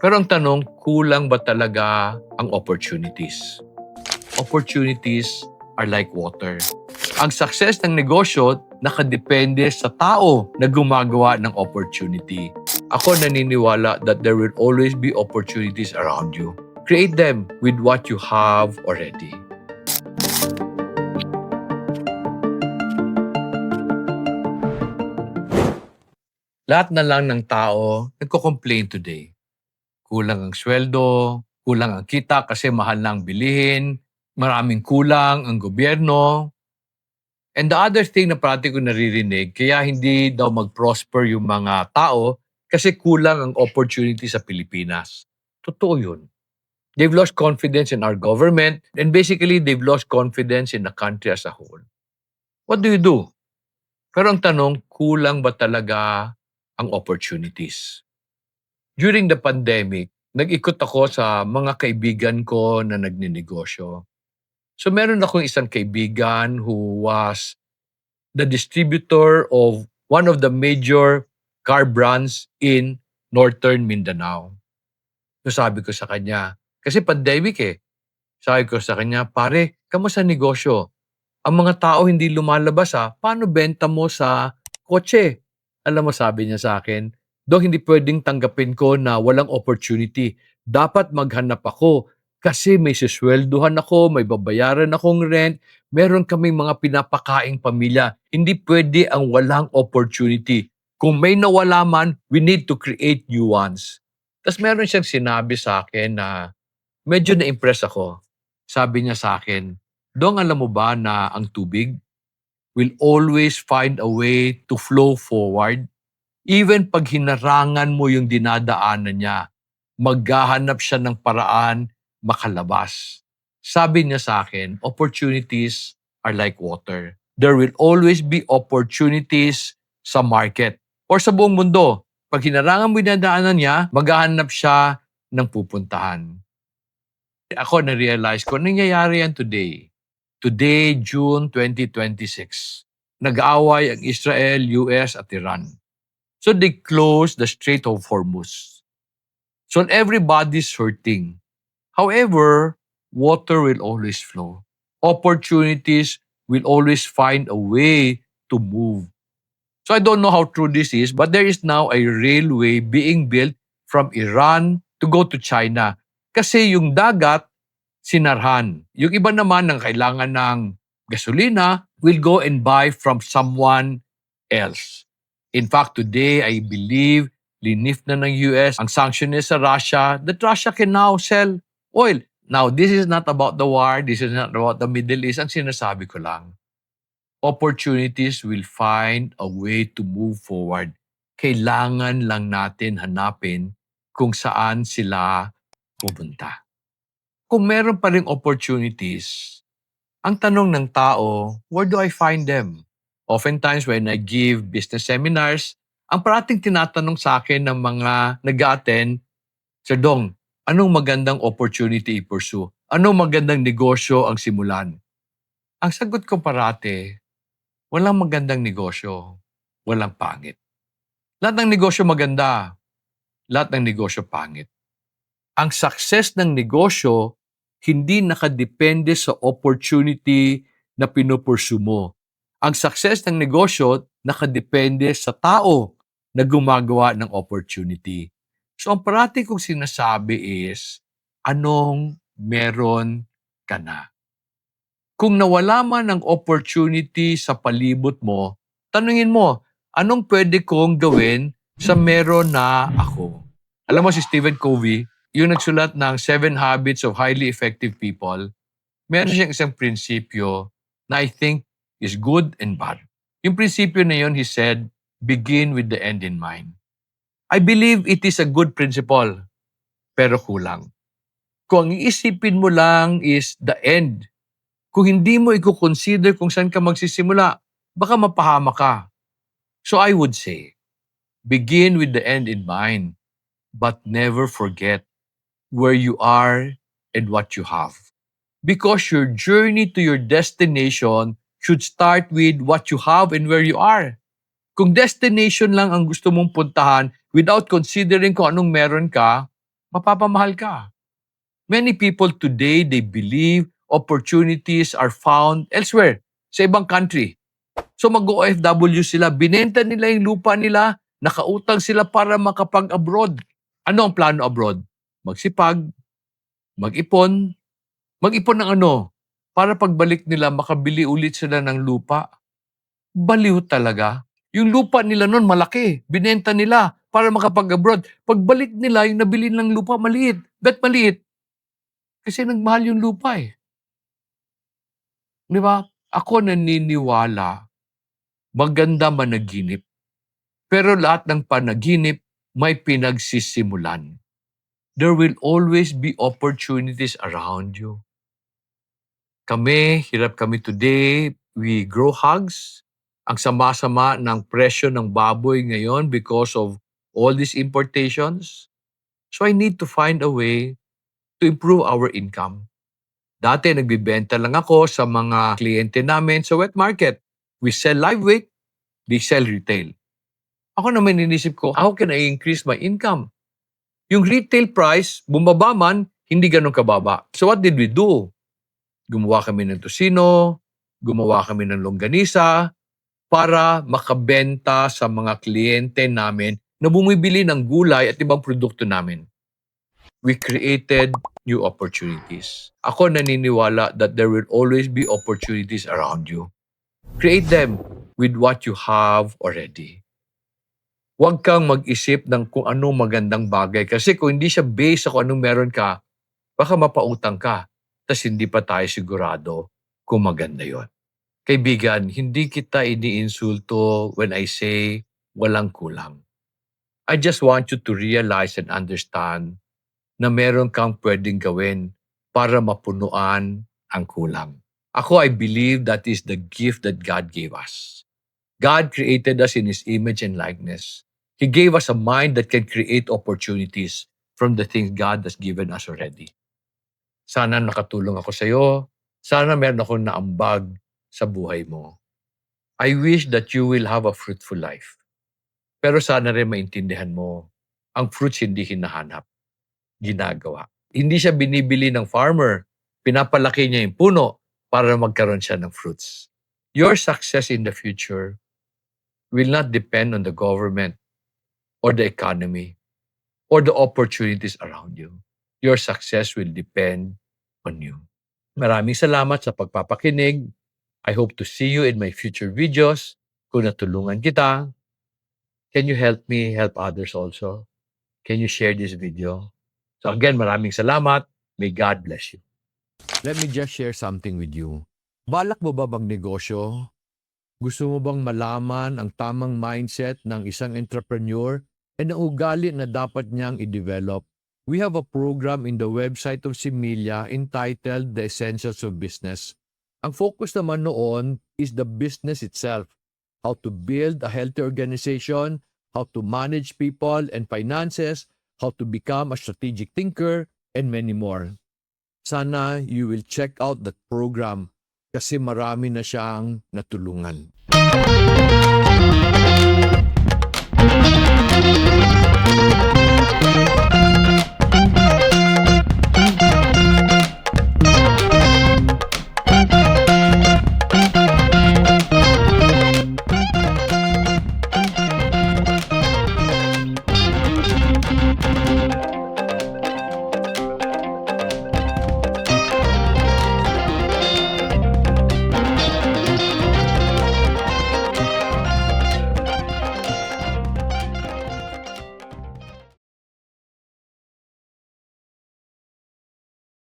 Pero ang tanong, kulang ba talaga ang opportunities? Opportunities are like water. Ang success ng negosyo nakadepende sa tao na gumagawa ng opportunity. Ako naniniwala that there will always be opportunities around you. Create them with what you have already. Lahat na lang ng tao nagko-complain today. Kulang ang sweldo, kulang ang kita kasi mahal na ang bilihin, maraming kulang ang gobyerno. And the other thing na parati ko naririnig, kaya hindi daw mag-prosper yung mga tao kasi kulang ang opportunity sa Pilipinas. Totoo yun. They've lost confidence in our government and basically they've lost confidence in the country as a whole. What do you do? Pero ang tanong, kulang ba talaga ang opportunities? During the pandemic, nag-ikot ako sa mga kaibigan ko na nagninegosyo. So meron akong isang kaibigan who was the distributor of one of the major car brands in Northern Mindanao. So sabi ko sa kanya, kasi pandemic eh, sabi ko sa kanya, pare, kamusta negosyo? Ang mga tao hindi lumalabas paano benta mo sa kotse? Alam mo sabi niya sa akin, Dok, hindi pwedeng tanggapin ko na walang opportunity. Dapat maghanap ako kasi may sisweldohan ako, may babayaran akong rent, meron kaming mga pinapakaing pamilya. Hindi pwede ang walang opportunity. Kung may nawala man, we need to create new ones. Tapos meron siyang sinabi sa akin na medyo na-impress ako. Sabi niya sa akin, Dong, alam mo ba na ang tubig will always find a way to flow forward? Even pag hinarangan mo yung dinadaanan niya, maghahanap siya ng paraan makalabas. Sabi niya sa akin, opportunities are like water. There will always be opportunities sa market or sa buong mundo. Pag hinarangan mo yung dinadaanan niya, maghahanap siya ng pupuntahan. Ako na-realize ko, nangyayari yan today. Today, June 2026. Nag-aaway ang Israel, US at Iran. So they closed the Strait of Hormuz. So everybody's hurting. However, water will always flow. Opportunities will always find a way to move. So I don't know how true this is, but there is now a railway being built from Iran to go to China. Kasi yung dagat, sinarhan. Yung iba naman ng kailangan ng gasolina will go and buy from someone else. In fact, today, I believe, linif na ng US ang sanction sa Russia that Russia can now sell oil. Now, this is not about the war. This is not about the Middle East. Ang sinasabi ko lang, opportunities will find a way to move forward. Kailangan lang natin hanapin kung saan sila pupunta. Kung meron pa ring opportunities, ang tanong ng tao, where do I find them? Oftentimes when I give business seminars, ang parating tinatanong sa akin ng mga nag-a-attend, Sir Dong, anong magandang opportunity i-pursue? Anong magandang negosyo ang simulan? Ang sagot ko parate, walang magandang negosyo, walang pangit. Lahat ng negosyo maganda, lahat ng negosyo pangit. Ang success ng negosyo hindi nakadepende sa opportunity na pinupursu mo. Ang success ng negosyo nakadepende sa tao na gumagawa ng opportunity. So ang parati kong sinasabi is, anong meron ka na? Kung nawala man ang opportunity sa palibot mo, tanungin mo, anong pwede kong gawin sa meron na ako? Alam mo si Stephen Covey, yung nagsulat ng 7 Habits of Highly Effective People, meron siyang isang prinsipyo na I think is good and bad. Yung prinsipyo na yun, he said, begin with the end in mind. I believe it is a good principle, pero kulang. Kung ang iisipin mo lang is the end, kung hindi mo i-consider kung saan ka magsisimula, baka mapahama ka. So I would say, begin with the end in mind, but never forget where you are and what you have. Because your journey to your destination should start with what you have and where you are. Kung destination lang ang gusto mong puntahan without considering kung anong meron ka, mapapamahal ka. Many people today, they believe opportunities are found elsewhere, sa ibang country. So mag-OFW sila, binenta nila yung lupa nila, nakautang sila para makapag-abroad. Ano ang plano abroad? Magsipag, mag-ipon, mag-ipon ng ano? Para pagbalik nila, makabili ulit sila ng lupa. Baliw talaga. Yung lupa nila noon malaki, binenta nila para makapag-abroad. Pagbalik nila, yung nabili ng lupa maliit. Ba't maliit? Kasi nagmahal yung lupa eh. Di ba? Ako naniniwala, maganda managinip. Pero lahat ng panaginip may pinagsisimulan. There will always be opportunities around you. Kami, hirap kami today, we grow hogs. Ang sama-sama ng presyo ng baboy ngayon because of all these importations. So I need to find a way to improve our income. Dati nagbibenta lang ako sa mga kliyente namin sa wet market. We sell live weight, they sell retail. Ako naman inisip ko, how can I increase my income? Yung retail price, bumaba man, hindi ganun kababa. So what did we do? Gumawa kami ng tosino, gumawa kami ng longganisa, para makabenta sa mga kliyente namin na bumibili ng gulay at ibang produkto namin. We created new opportunities. Ako naniniwala that there will always be opportunities around you. Create them with what you have already. Huwag kang mag-isip ng kung anong magandang bagay kasi kung hindi siya based sa kung anong meron ka, baka mapautang ka, tas hindi pa tayo sigurado kung maganda yon. Kaibigan, hindi kita iniinsulto when I say walang kulang. I just want you to realize and understand na meron kang pwedeng gawin para mapunuan ang kulang. Ako, I believe that is the gift that God gave us. God created us in His image and likeness. He gave us a mind that can create opportunities from the things God has given us already. Sana nakatulong ako sa iyo. Sana meron akong naambag sa buhay mo. I wish that you will have a fruitful life. Pero sana rin maintindihan mo, ang fruits hindi hinahanap, ginagawa. Hindi siya binibili ng farmer. Pinapalaki niya yung puno para magkaroon siya ng fruits. Your success in the future will not depend on the government or the economy or the opportunities around you. Your success will depend on you. Maraming salamat sa pagpapakinig. I hope to see you in my future videos. Kung natulungan kita, can you help me help others also? Can you share this video? So again, maraming salamat. May God bless you. Let me just share something with you. Balak mo ba magnegosyo? Gusto mo bang malaman ang tamang mindset ng isang entrepreneur and ang ugali na dapat niyang i-develop? We have a program in the website of Similia entitled The Essentials of Business. Ang focus naman noon is the business itself. How to build a healthy organization, how to manage people and finances, how to become a strategic thinker, and many more. Sana you will check out that program kasi marami na siyang natulungan.